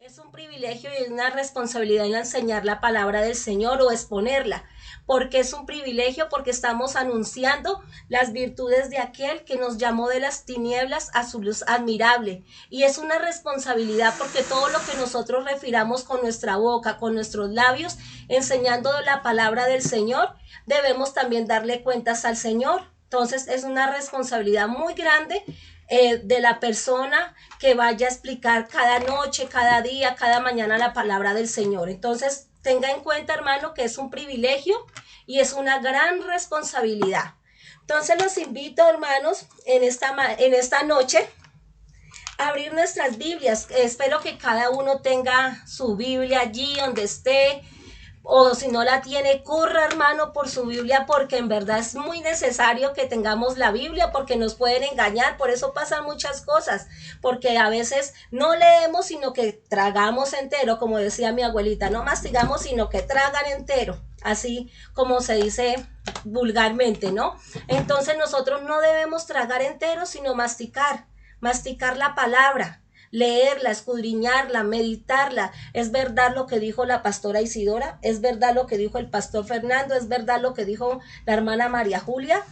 Es un privilegio y una responsabilidad en enseñar la palabra del Señor o exponerla. Porque es un privilegio, porque estamos anunciando las virtudes de aquel que nos llamó de las tinieblas a su luz admirable. Y es una responsabilidad porque todo lo que nosotros refiramos con nuestra boca, con nuestros labios, enseñando la palabra del Señor, debemos también darle cuentas al Señor. Entonces es una responsabilidad muy grande de la persona que vaya a explicar cada noche, cada día, cada mañana la palabra del Señor. Entonces, tenga en cuenta, hermano, que es un privilegio y es una gran responsabilidad. Entonces, los invito, hermanos, en esta noche a abrir nuestras Biblias. Espero que cada uno tenga su Biblia allí donde esté, o si no la tiene, corra, hermano, por su Biblia, porque en verdad es muy necesario que tengamos la Biblia, porque nos pueden engañar. Por eso pasan muchas cosas, porque a veces no leemos, sino que tragamos entero, como decía mi abuelita, no mastigamos, sino que tragan entero, así como se dice vulgarmente, ¿no? Entonces nosotros no debemos tragar entero, sino masticar la palabra, leerla, escudriñarla, meditarla. Es verdad lo que dijo la pastora Isidora, es verdad lo que dijo el pastor Fernando, es verdad lo que dijo la hermana María Julia.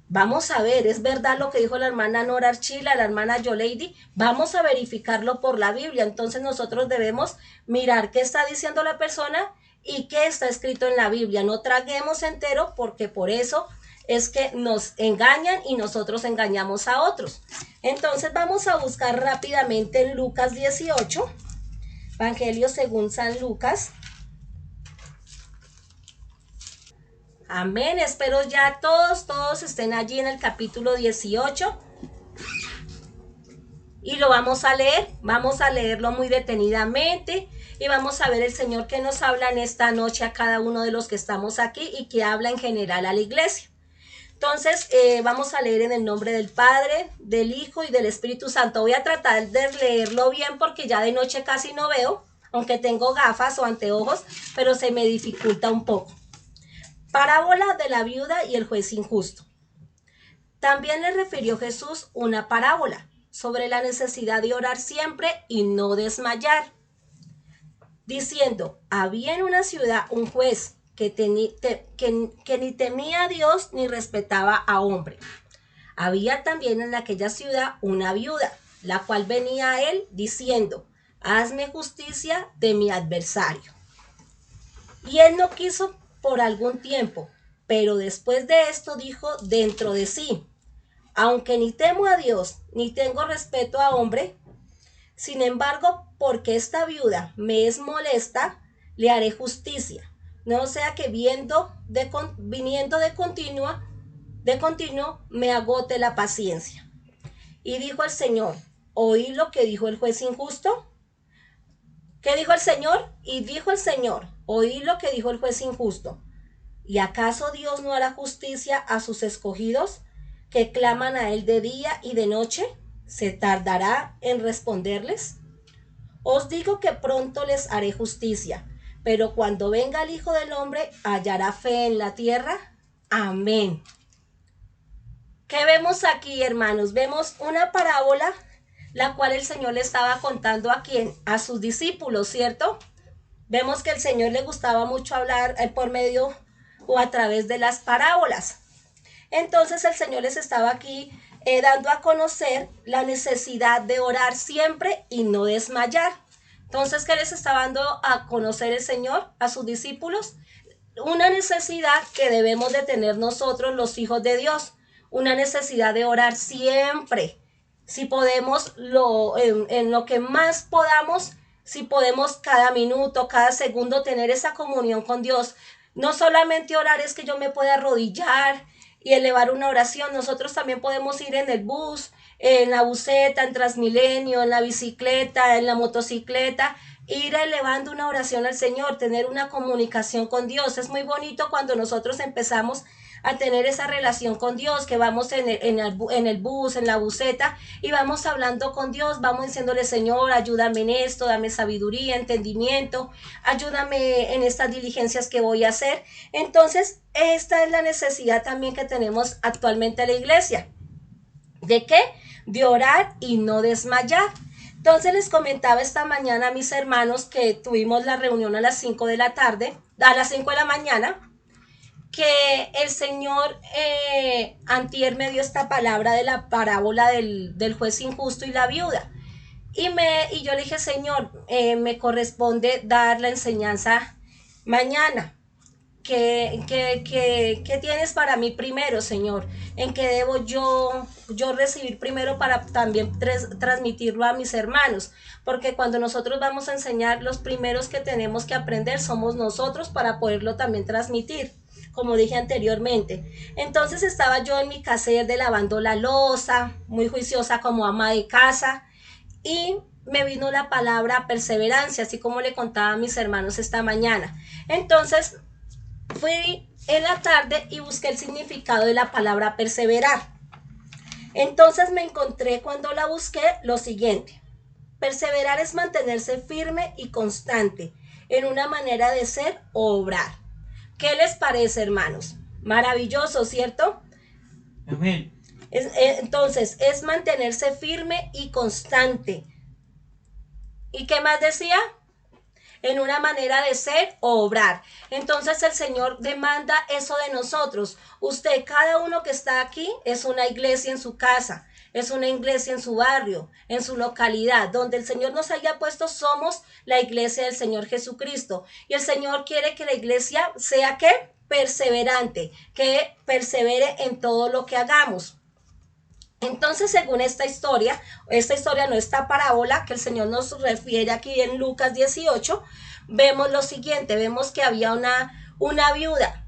Vamos a ver, es verdad lo que dijo la hermana Nora Archila, la hermana Yoleidy. Vamos a verificarlo por la Biblia. Entonces nosotros debemos mirar qué está diciendo la persona y qué está escrito en la Biblia. No traguemos entero, porque por eso es que nos engañan y nosotros engañamos a otros. Entonces vamos a buscar rápidamente en Lucas 18, Evangelio según San Lucas. Amén. Espero ya todos estén allí en el capítulo 18 y lo vamos a leerlo muy detenidamente y vamos a ver el Señor que nos habla en esta noche a cada uno de los que estamos aquí y que habla en general a la iglesia. Entonces, vamos a leer en el nombre del Padre, del Hijo y del Espíritu Santo. Voy a tratar de leerlo bien porque ya de noche casi no veo, aunque tengo gafas o anteojos, pero se me dificulta un poco. Parábola de la viuda y el juez injusto. También le refirió Jesús una parábola sobre la necesidad de orar siempre y no desmayar, diciendo, había en una ciudad un juez que ni temía a Dios ni respetaba a hombre. Había también en aquella ciudad una viuda, la cual venía a él diciendo, hazme justicia de mi adversario. Y él no quiso por algún tiempo, pero después de esto dijo dentro de sí, aunque ni temo a Dios, ni tengo respeto a hombre, sin embargo, porque esta viuda me es molesta, le haré justicia, no sea que viniendo de continuo me agote la paciencia. Y dijo el Señor, ¿oí lo que dijo el juez injusto? ¿Qué dijo el Señor? Y dijo el Señor, oí lo que dijo el juez injusto. ¿Y acaso Dios no hará justicia a sus escogidos que claman a él de día y de noche? ¿Se tardará en responderles? Os digo que pronto les haré justicia, pero cuando venga el Hijo del Hombre, ¿hallará fe en la tierra? Amén. ¿Qué vemos aquí, hermanos? Vemos una parábola, la cual el Señor le estaba contando a quién, a sus discípulos, ¿cierto? Vemos que el Señor le gustaba mucho hablar por medio o a través de las parábolas. Entonces el Señor les estaba aquí dando a conocer la necesidad de orar siempre y no desmayar. Entonces, ¿qué les estaba dando a conocer el Señor a sus discípulos? Una necesidad que debemos de tener nosotros, los hijos de Dios, una necesidad de orar siempre. Si podemos, en lo que más podamos, si podemos cada minuto, cada segundo tener esa comunión con Dios. No solamente orar es que yo me pueda arrodillar y elevar una oración, nosotros también podemos ir en el bus, en la buseta, en Transmilenio, en la bicicleta, en la motocicleta, ir elevando una oración al Señor, tener una comunicación con Dios. Es muy bonito cuando nosotros empezamos a tener esa relación con Dios, que vamos en el bus, en la buseta, y vamos hablando con Dios, vamos diciéndole, Señor, ayúdame en esto, dame sabiduría, entendimiento, ayúdame en estas diligencias que voy a hacer. Entonces, esta es la necesidad también que tenemos actualmente en la iglesia. ¿De qué? De orar y no desmayar. Entonces les comentaba esta mañana a mis hermanos que tuvimos la reunión a las 5 de la tarde, a las 5 de la mañana, que el Señor antier me dio esta palabra de la parábola del juez injusto y la viuda. Y yo le dije, Señor, me corresponde dar la enseñanza mañana. ¿Qué tienes para mí primero, Señor? ¿En qué debo yo recibir primero para también transmitirlo a mis hermanos? Porque cuando nosotros vamos a enseñar, los primeros que tenemos que aprender somos nosotros para poderlo también transmitir, como dije anteriormente. Entonces estaba yo en mi caser de lavando la loza, muy juiciosa como ama de casa, y me vino la palabra perseverancia, así como le contaba a mis hermanos esta mañana. Entonces fui en la tarde y busqué el significado de la palabra perseverar. Entonces me encontré cuando la busqué lo siguiente. Perseverar es mantenerse firme y constante en una manera de ser o obrar. ¿Qué les parece, hermanos? Maravilloso, ¿cierto? Amén. Entonces, es mantenerse firme y constante. ¿Y qué más decía? En una manera de ser o obrar. Entonces el Señor demanda eso de nosotros. Usted, cada uno que está aquí, es una iglesia en su casa, es una iglesia en su barrio, en su localidad, donde el Señor nos haya puesto, somos la iglesia del Señor Jesucristo. Y el Señor quiere que la iglesia sea, ¿qué? Perseverante, que persevere en todo lo que hagamos. Entonces, según esta historia no, esta parábola que el Señor nos refiere aquí en Lucas 18, vemos lo siguiente, vemos que había una viuda,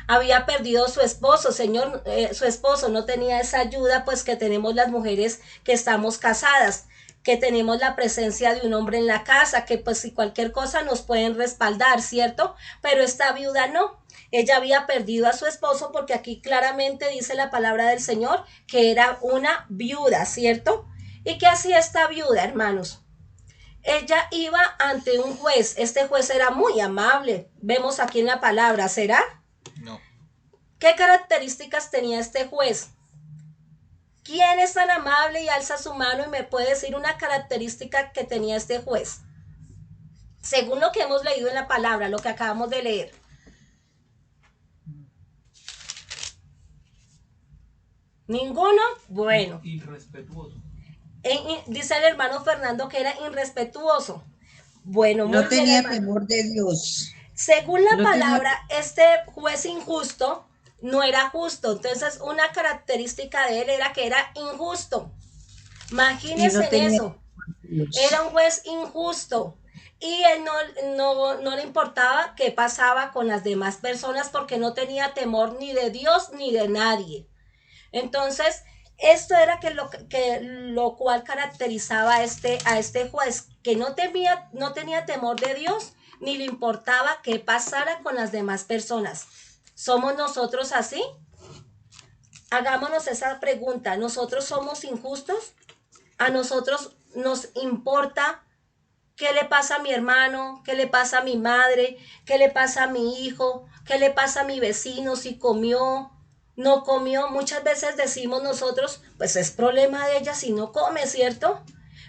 había perdido su esposo, su esposo no tenía esa ayuda pues que tenemos las mujeres que estamos casadas, que tenemos la presencia de un hombre en la casa, que pues si cualquier cosa nos pueden respaldar, ¿cierto? Pero esta viuda no. Ella había perdido a su esposo porque aquí claramente dice la palabra del Señor que era una viuda, ¿cierto? ¿Y qué hacía esta viuda, hermanos? Ella iba ante un juez. Este juez era muy amable. Vemos aquí en la palabra, ¿será? No. ¿Qué características tenía este juez? ¿Quién es tan amable y alza su mano y me puede decir una característica que tenía este juez? Según lo que hemos leído en la palabra, lo que acabamos de leer. ¿Ninguno? Bueno. Irrespetuoso. Dice el hermano Fernando que era irrespetuoso. Bueno, muy No bien, tenía hermano. temor de Dios. Según la No tenía, palabra, este juez injusto no era justo. Entonces, una característica de él era que era injusto. y Imagínense no en tenía eso. Dios. Era un juez injusto. Y él no le importaba qué pasaba con las demás personas porque no tenía temor ni de Dios ni de nadie. Entonces, esto era lo cual caracterizaba a este juez, que no tenía temor de Dios, ni le importaba qué pasara con las demás personas. ¿Somos nosotros así? Hagámonos esa pregunta. ¿Nosotros somos injustos? ¿A nosotros nos importa qué le pasa a mi hermano, qué le pasa a mi madre, qué le pasa a mi hijo, qué le pasa a mi vecino, si comió, no comió? Muchas veces decimos nosotros, pues es problema de ella si no come, ¿cierto?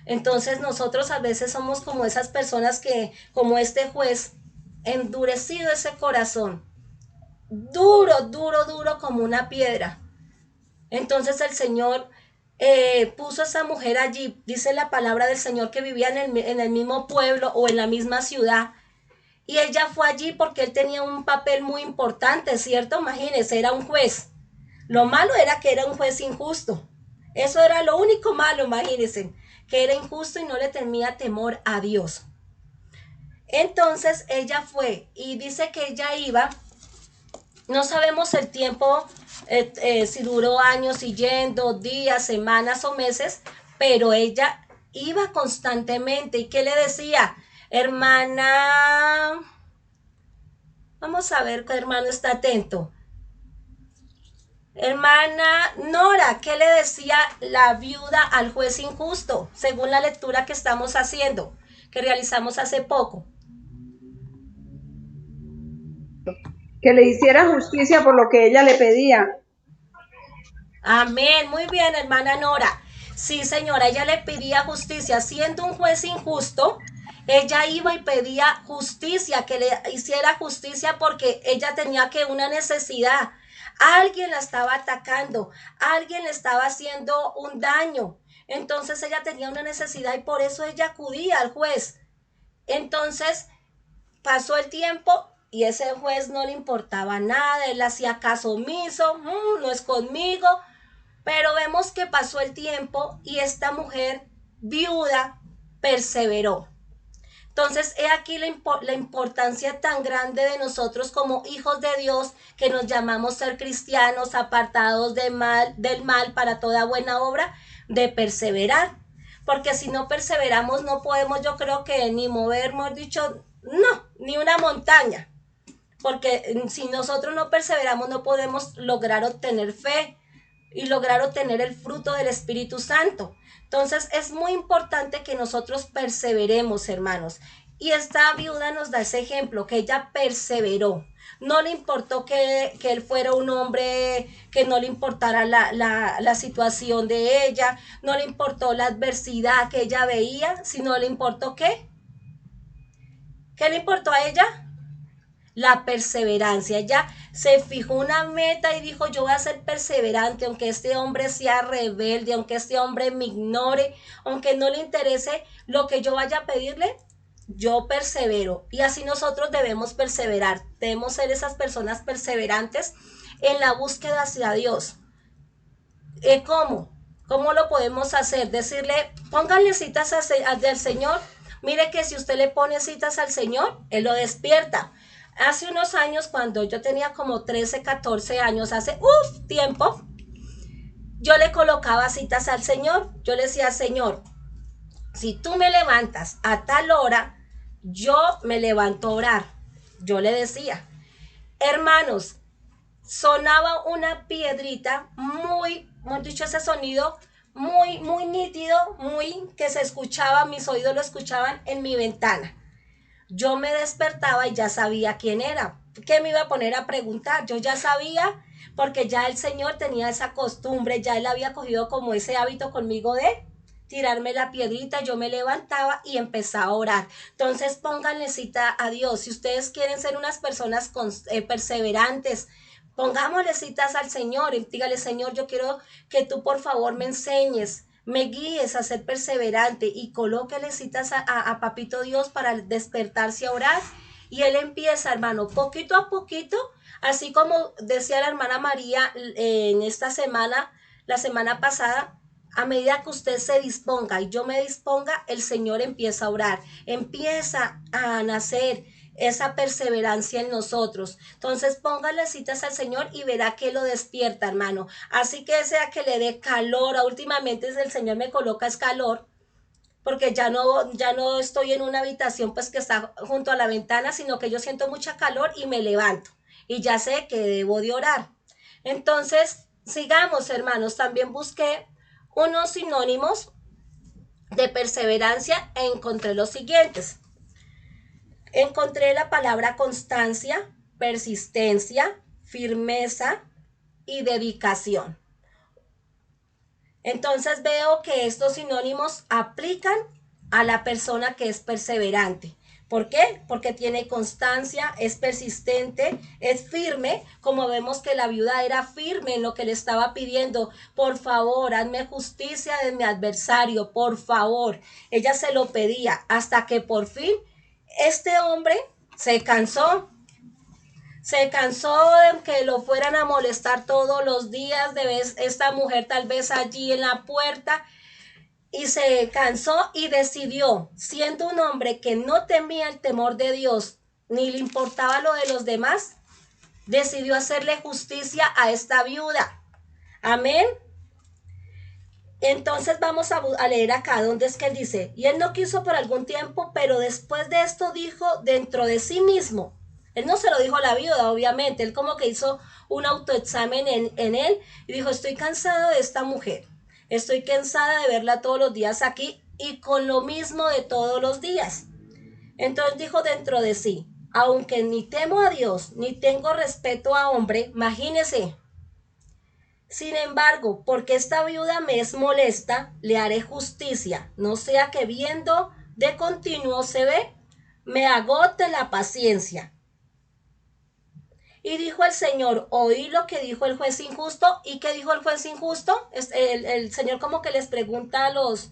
Entonces nosotros a veces somos como esas personas que, como este juez, endurecido ese corazón, duro, duro, duro como una piedra. Entonces el Señor puso a esa mujer allí, dice la palabra del Señor, que vivía en el mismo pueblo o en la misma ciudad. Y ella fue allí porque él tenía un papel muy importante, ¿cierto? Imagínense, era un juez. Lo malo era que era un juez injusto. Eso era lo único malo, imagínense, que era injusto y no le tenía temor a Dios. Entonces ella fue y dice que ella iba, no sabemos el tiempo, si duró años siguiendo, días, semanas o meses, pero ella iba constantemente. ¿Y qué le decía? Hermana, vamos a ver qué hermano está atento. Hermana Nora, ¿qué le decía la viuda al juez injusto? Según la lectura que estamos haciendo, que realizamos hace poco. Que le hiciera justicia por lo que ella le pedía. Amén, muy bien, hermana Nora. Sí, señora, ella le pedía justicia, siendo un juez injusto, ella iba y pedía justicia, que le hiciera justicia porque ella tenía que una necesidad. Alguien la estaba atacando, alguien le estaba haciendo un daño. Entonces ella tenía una necesidad y por eso ella acudía al juez. Entonces pasó el tiempo y ese juez no le importaba nada, él hacía caso omiso, no es conmigo, pero vemos que pasó el tiempo y esta mujer viuda perseveró. Entonces, he aquí la importancia tan grande de nosotros como hijos de Dios, que nos llamamos ser cristianos, apartados del mal para toda buena obra, de perseverar. Porque si no perseveramos, no podemos, yo creo que ni mover, hemos dicho, no, ni una montaña. Porque si nosotros no perseveramos, no podemos lograr obtener fe y lograr obtener el fruto del Espíritu Santo. Entonces es muy importante que nosotros perseveremos, hermanos. Y esta viuda nos da ese ejemplo, que ella perseveró. No le importó que él fuera un hombre, que no le importara la situación de ella, no le importó la adversidad que ella veía, sino le importó ¿qué? ¿Qué le importó a ella? La perseverancia. Ella se fijó una meta y dijo, yo voy a ser perseverante, aunque este hombre sea rebelde, aunque este hombre me ignore, aunque no le interese lo que yo vaya a pedirle, yo persevero. Y así nosotros debemos perseverar, debemos ser esas personas perseverantes en la búsqueda hacia Dios. ¿Cómo? ¿Cómo lo podemos hacer? Decirle, pónganle citas al Señor. Mire que si usted le pone citas al Señor, Él lo despierta. Hace unos años, cuando yo tenía como 13, 14 años, hace tiempo, yo le colocaba citas al Señor. Yo le decía, Señor, si tú me levantas a tal hora, yo me levanto a orar. Yo le decía, hermanos, sonaba una piedrita muy, hemos dicho ese sonido, muy, muy nítido, muy que se escuchaba, mis oídos lo escuchaban en mi ventana. Yo me despertaba y ya sabía quién era. ¿Qué me iba a poner a preguntar? Yo ya sabía, porque ya el Señor tenía esa costumbre, ya Él había cogido como ese hábito conmigo de tirarme la piedrita, yo me levantaba y empezaba a orar. Entonces pónganle cita a Dios. Si ustedes quieren ser unas personas perseverantes, pongámosle citas al Señor y dígale, Señor, yo quiero que tú por favor me enseñes, me guíes a ser perseverante, y colóquele citas a Papito Dios para despertarse a orar. Y Él empieza, hermano, poquito a poquito, así como decía la hermana María en esta semana, la semana pasada, a medida que usted se disponga y yo me disponga, el Señor empieza a orar, empieza a nacer esa perseverancia en nosotros. Entonces póngale citas al Señor y verá que lo despierta, hermano. Así que sea que le dé calor, últimamente el Señor me coloca es calor, porque ya no estoy en una habitación pues que está junto a la ventana, sino que yo siento mucha calor y me levanto y ya sé que debo de orar. Entonces, sigamos, hermanos. También busqué unos sinónimos de perseverancia e encontré los siguientes. Encontré la palabra constancia, persistencia, firmeza y dedicación. Entonces veo que estos sinónimos aplican a la persona que es perseverante. ¿Por qué? Porque tiene constancia, es persistente, es firme, como vemos que la viuda era firme en lo que le estaba pidiendo. Por favor, hazme justicia de mi adversario, por favor. Ella se lo pedía hasta que por fin este hombre se cansó de que lo fueran a molestar todos los días, de ver esta mujer tal vez allí en la puerta, y se cansó y decidió, siendo un hombre que no temía el temor de Dios, ni le importaba lo de los demás, decidió hacerle justicia a esta viuda. Amén. Entonces vamos a leer acá donde es que él dice, y él no quiso por algún tiempo, pero después de esto dijo dentro de sí mismo. Él no se lo dijo a la viuda, obviamente, él como que hizo un autoexamen en él y dijo, estoy cansado de esta mujer, estoy cansada de verla todos los días aquí y con lo mismo de todos los días. Entonces dijo dentro de sí, aunque ni temo a Dios, ni tengo respeto a hombre, imagínese, Sin embargo, porque esta viuda me es molesta, le haré justicia, no sea que viendo de continuo se ve, me agote la paciencia. Y dijo el Señor, oí lo que dijo el juez injusto. ¿Y qué dijo el juez injusto? El Señor como que les pregunta a los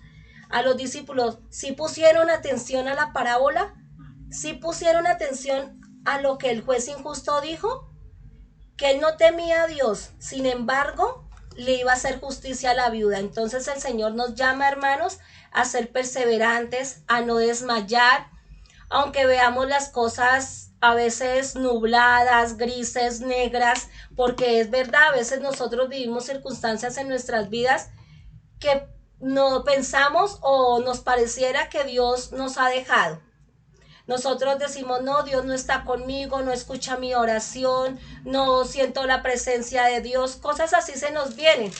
discípulos, ¿sí pusieron atención a la parábola? ¿Sí pusieron atención a lo que el juez injusto dijo? Que él no temía a Dios, sin embargo, le iba a hacer justicia a la viuda. Entonces el Señor nos llama, hermanos, a ser perseverantes, a no desmayar, aunque veamos las cosas a veces nubladas, grises, negras, porque es verdad, a veces nosotros vivimos circunstancias en nuestras vidas que no pensamos o nos pareciera que Dios nos ha dejado. Nosotros decimos, no, Dios no está conmigo, no escucha mi oración, no siento la presencia de Dios, cosas así se nos vienen.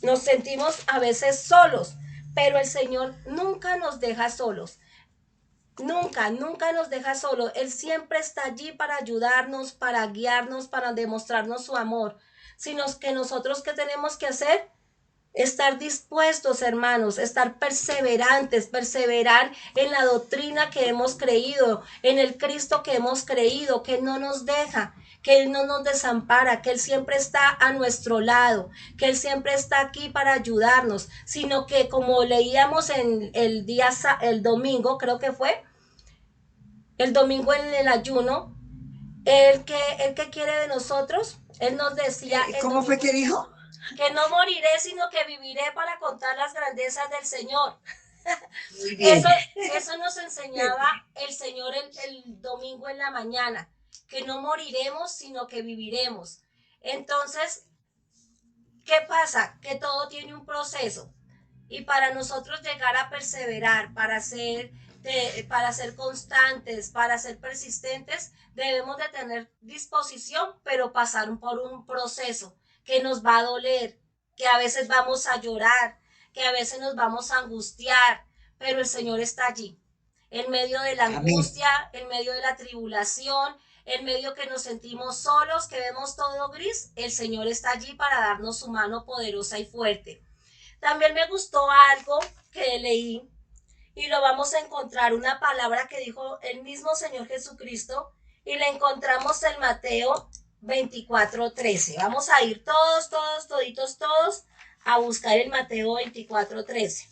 Nos sentimos a veces solos, pero el Señor nunca nos deja solos. Nunca, nunca nos deja solo. Él siempre está allí para ayudarnos, para guiarnos, para demostrarnos su amor. Sino que nosotros, ¿qué tenemos que hacer? Estar dispuestos, hermanos, estar perseverantes, perseverar en la doctrina que hemos creído, en el Cristo que hemos creído, que no nos deja, que Él no nos desampara, que Él siempre está a nuestro lado, que Él siempre está aquí para ayudarnos, sino que como leíamos en el domingo, creo que fue, el domingo en el ayuno, el que quiere de nosotros, Él nos decía el ¿Cómo fue domingo que dijo? que no moriré, sino que viviré para contar las grandezas del Señor. Muy bien. Eso nos enseñaba el Señor el domingo en la mañana, que no moriremos, sino que viviremos. Entonces, ¿qué pasa? Que todo tiene un proceso. Y para nosotros llegar a perseverar, para ser constantes, para ser persistentes, debemos de tener disposición, pero pasar por un proceso que nos va a doler, que a veces vamos a llorar, que a veces nos vamos a angustiar, pero el Señor está allí, en medio de la Amén. angustia, en medio de la tribulación, en medio que nos sentimos solos, que vemos todo gris, el Señor está allí para darnos su mano poderosa y fuerte. También me gustó algo que leí y lo vamos a encontrar, una palabra que dijo el mismo Señor Jesucristo y la encontramos en Mateo 24:13. Vamos a ir todos a buscar el Mateo 24:13.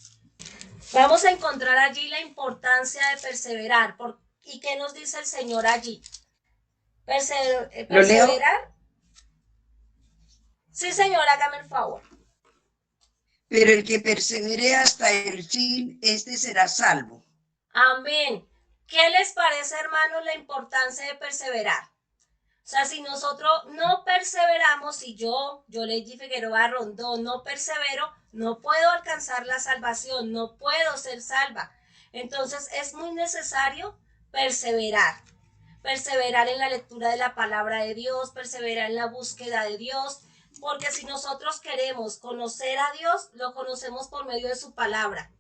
Vamos a encontrar allí la importancia de perseverar. ¿Y qué nos dice el Señor allí? ¿Lo leo? ¿Perseverar? Sí, Señor, hágame el favor. Pero el que persevere hasta el fin, este será salvo. Amén. ¿Qué les parece, hermanos, la importancia de perseverar? O sea, si nosotros no perseveramos, si yo Lady Figueroa Rondón, no persevero, no puedo alcanzar la salvación, no puedo ser salva. Entonces es muy necesario perseverar. Perseverar en la lectura de la palabra de Dios, perseverar en la búsqueda de Dios, porque si nosotros queremos conocer a Dios, lo conocemos por medio de su palabra.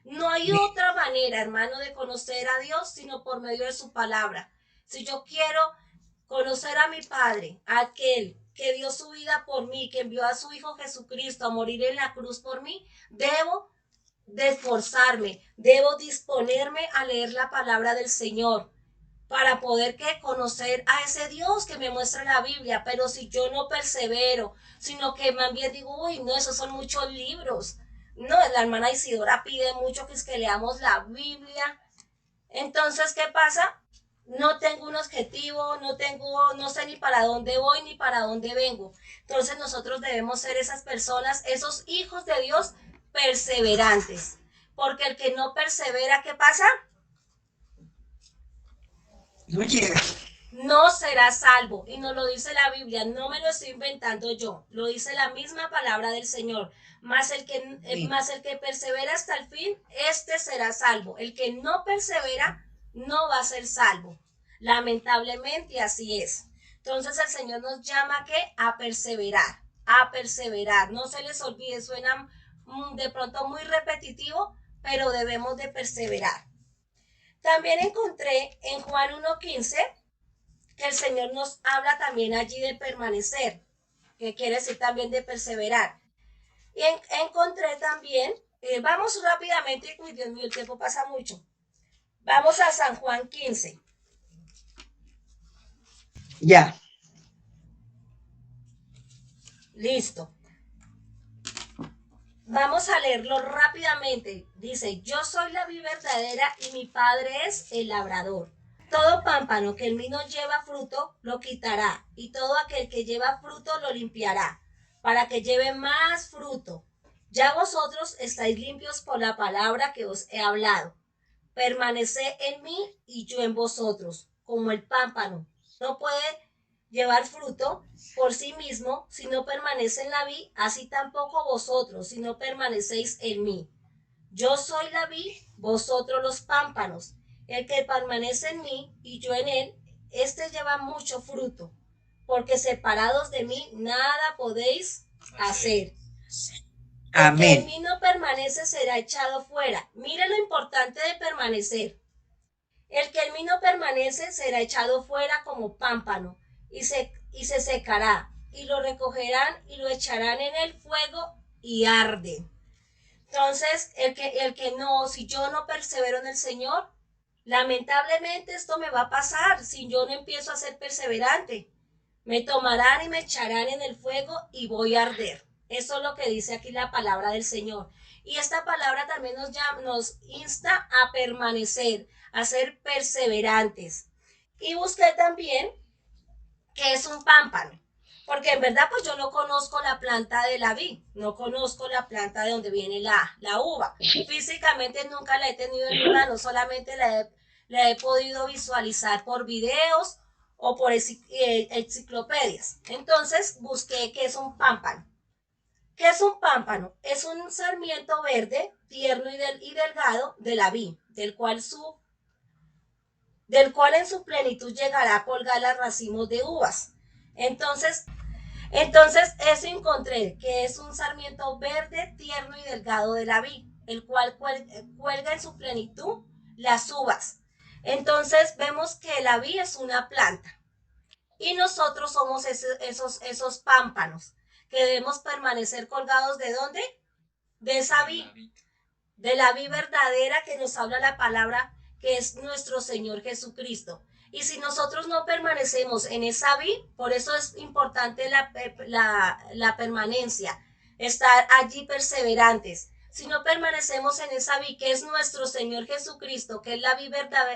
No hay otra manera, hermano, de conocer a Dios sino por medio de su palabra. Si yo quiero conocer a mi Padre, aquel que dio su vida por mí, que envió a su Hijo Jesucristo a morir en la cruz por mí, debo de esforzarme, debo disponerme a leer la palabra del Señor para poder conocer a ese Dios que me muestra la Biblia. Pero si yo no persevero, sino que más bien digo, uy, no, esos son muchos libros. No, la hermana Isidora pide mucho que es que leamos la Biblia. Entonces, ¿qué pasa? No tengo un objetivo, no sé ni para dónde voy ni para dónde vengo. Entonces nosotros debemos ser esas personas, esos hijos de Dios perseverantes. Porque el que no persevera, ¿qué pasa? No llega. No será salvo. Y nos lo dice la Biblia, no me lo estoy inventando yo, lo dice la misma palabra del Señor. Más el que persevera hasta el fin, este será salvo. El que no persevera, no va a ser salvo. Lamentablemente así es. Entonces el Señor nos llama a perseverar, a perseverar. No se les olvide, suena de pronto muy repetitivo, pero debemos de perseverar. También encontré en Juan 1:15 que el Señor nos habla también allí de permanecer. que quiere decir también de perseverar. Y encontré también, vamos rápidamente, uy Dios mío, el tiempo pasa mucho. Vamos a San Juan 15. Ya. Listo. Vamos a leerlo rápidamente. Dice, yo soy la vid verdadera y mi padre es el labrador. Todo pámpano que en mí no lleva fruto, lo quitará, y todo aquel que lleva fruto lo limpiará, para que lleve más fruto. Ya vosotros estáis limpios por la palabra que os he hablado. Permaneced en mí y yo en vosotros, como el pámpano. No puede llevar fruto por sí mismo si no permanece en la vid, así tampoco vosotros si no permanecéis en mí. Yo soy la vid, vosotros los pámpanos. El que permanece en mí y yo en él, este lleva mucho fruto, porque separados de mí nada podéis hacer. El que en Amén. mí no permanece será echado fuera. Mire lo importante de permanecer. El que en mí no permanece será echado fuera como pámpano y se secará, y lo recogerán y lo echarán en el fuego y arde. Entonces, el que no, si yo no persevero en el Señor, lamentablemente esto me va a pasar si yo no empiezo a ser perseverante. Me tomarán y me echarán en el fuego y voy a arder. Eso es lo que dice aquí la palabra del Señor. Y esta palabra también nos insta a permanecer, a ser perseverantes. Y busqué también qué es un pámpano. Porque en verdad pues yo no conozco la planta de la vid, no conozco la planta de donde viene la uva. Físicamente nunca la he tenido en mi mano, solamente la he podido visualizar por videos o por enciclopedias. Entonces busqué qué es un pámpano. ¿Qué es un pámpano? Es un sarmiento verde, tierno y delgado de la vid, del cual en su plenitud llegará a colgar los racimos de uvas. Entonces eso encontré, que es un sarmiento verde, tierno y delgado de la vid, el cual cuelga en su plenitud las uvas. Entonces vemos que la vid es una planta y nosotros somos esos pámpanos que debemos permanecer colgados ¿de dónde? De esa vid, de la vid verdadera que nos habla la palabra que es nuestro Señor Jesucristo. Y si nosotros no permanecemos en esa vid, por eso es importante la permanencia, estar allí perseverantes. Si no permanecemos en esa vid que es nuestro Señor Jesucristo, que es la vid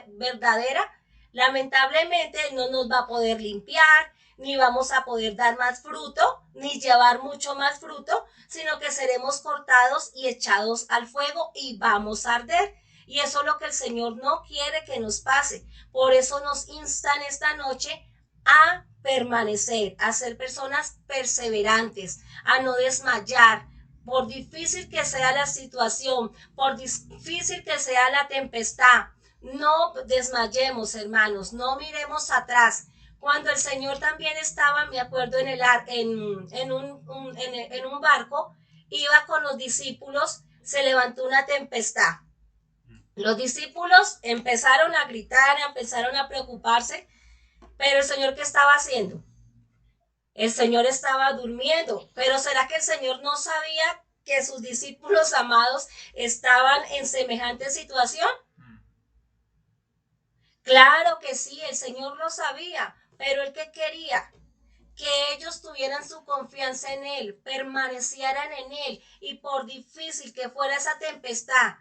verdadera, lamentablemente Él no nos va a poder limpiar, ni vamos a poder dar más fruto, ni llevar mucho más fruto, sino que seremos cortados y echados al fuego y vamos a arder. Y eso es lo que el Señor no quiere que nos pase. Por eso nos instan esta noche a permanecer, a ser personas perseverantes, a no desmayar. Por difícil que sea la situación, por difícil que sea la tempestad, no desmayemos, hermanos, no miremos atrás. Cuando el Señor también estaba, me acuerdo, en un barco, iba con los discípulos, se levantó una tempestad. Los discípulos empezaron a gritar, empezaron a preocuparse, pero el Señor, ¿qué estaba haciendo? El Señor estaba durmiendo, pero ¿será que el Señor no sabía que sus discípulos amados estaban en semejante situación? Claro que sí, el Señor lo sabía, pero ¿el qué quería? Que ellos tuvieran su confianza en Él, permanecieran en Él y por difícil que fuera esa tempestad,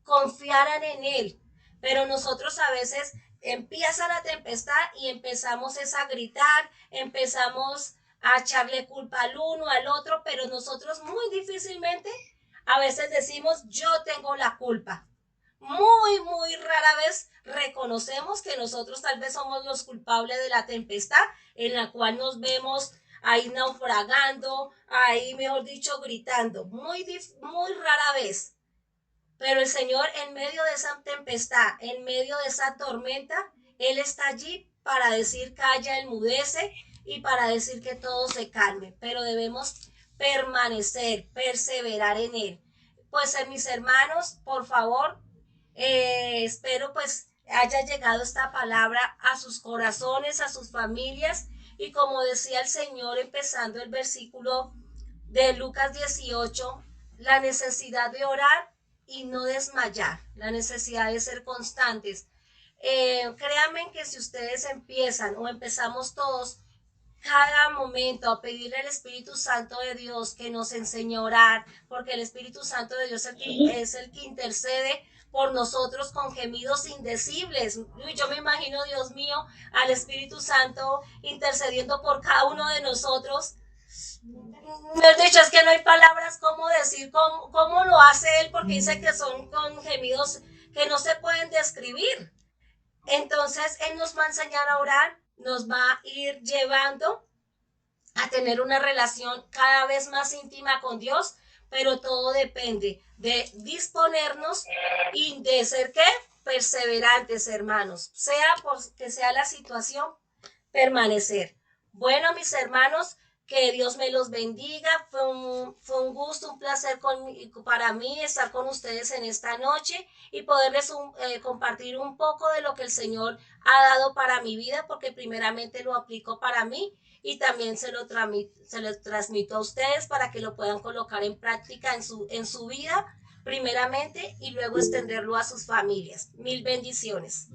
confiaran en Él. Pero nosotros a veces empieza la tempestad y empezamos a gritar, empezamos a echarle culpa al uno, al otro, pero nosotros muy difícilmente a veces decimos yo tengo la culpa. Muy rara vez reconocemos que nosotros tal vez somos los culpables de la tempestad en la cual nos vemos ahí naufragando, ahí mejor dicho gritando, muy rara vez. Pero el Señor en medio de esa tempestad, en medio de esa tormenta, Él está allí para decir calla, enmudece y para decir que todo se calme. Pero debemos permanecer, perseverar en Él. Pues mis hermanos, por favor, espero pues haya llegado esta palabra a sus corazones, a sus familias Y como decía el Señor, empezando el versículo de Lucas 18, la necesidad de orar y no desmayar, la necesidad de ser constantes. Créanme que si ustedes empiezan o empezamos todos cada momento a pedirle al Espíritu Santo de Dios que nos enseñe a orar, porque el Espíritu Santo de Dios es el que intercede por nosotros con gemidos indecibles. Yo me imagino, Dios mío, al Espíritu Santo intercediendo por cada uno de nosotros. Mejor dicho, es que no hay palabras cómo decir cómo lo hace Él, porque dice que son con gemidos que no se pueden describir. Entonces, Él nos va a enseñar a orar, nos va a ir llevando a tener una relación cada vez más íntima con Dios, pero todo depende de disponernos y de ser, ¿qué? Perseverantes, hermanos, sea que sea la situación, permanecer. Bueno, mis hermanos, que Dios me los bendiga. Fue un gusto, un placer para mí estar con ustedes en esta noche y poderles compartir un poco de lo que el Señor ha dado para mi vida, porque primeramente lo aplico para mí y también se lo transmito a ustedes para que lo puedan colocar en práctica en su vida primeramente y luego extenderlo a sus familias. Mil bendiciones.